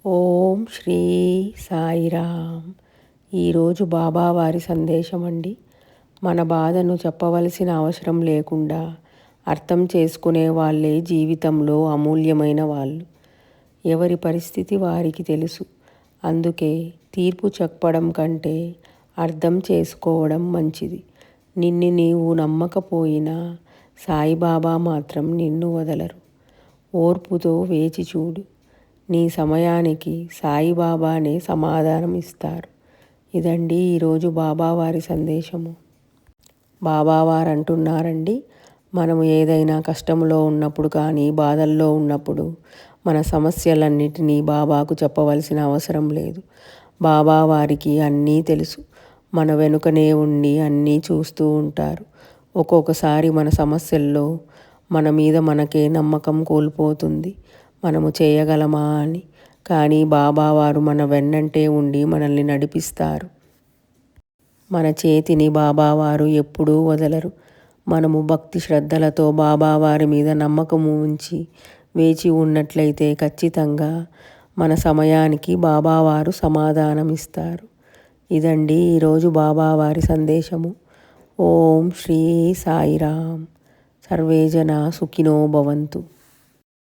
ఓం శ్రీ సాయిరామ్. ఈరోజు బాబావారి సందేశం అండి. మన బాధను చెప్పవలసిన అవసరం లేకుండా అర్థం చేసుకునే వాళ్ళే జీవితంలో అమూల్యమైన వాళ్ళు. ఎవరి పరిస్థితి వారికి తెలుసు. అందుకే తీర్పు చెప్పడం కంటే అర్థం చేసుకోవడం మంచిది. నిన్ను నీవు నమ్మకపోయినా సాయిబాబా మాత్రం నిన్ను వదలరు. ఓర్పుతో వేచి చూడు. నీ సమయానికి సాయిబాబానే సమాధానం ఇస్తారు. ఇదండి ఈరోజు బాబావారి సందేశము. బాబావారు అంటున్నారండి, మనము ఏదైనా కష్టంలో ఉన్నప్పుడు కానీ బాధల్లో ఉన్నప్పుడు మన సమస్యలన్నిటినీ బాబాకు చెప్పవలసిన అవసరం లేదు. బాబావారికి అన్నీ తెలుసు. మన వెనుకనే ఉండి అన్నీ చూస్తూ ఉంటారు. ఒక్కొక్కసారి మన సమస్యల్లో మన మీద మనకే నమ్మకం కోల్పోతుంది. మనము చేయగలమా అని. కానీ బాబావారు మన వెన్నంటే ఉండి మనల్ని నడిపిస్తారు. మన చేతిని బాబావారు ఎప్పుడూ వదలరు. మనము భక్తి శ్రద్ధలతో బాబావారి మీద నమ్మకము ఉంచి వేచి ఉన్నట్లయితే ఖచ్చితంగా మన సమయానికి బాబావారు సమాధానం ఇస్తారు. ఇదండి ఈరోజు బాబావారి సందేశము. ఓం శ్రీ సాయిరామ్. సర్వేజన సుఖినో భవంతు.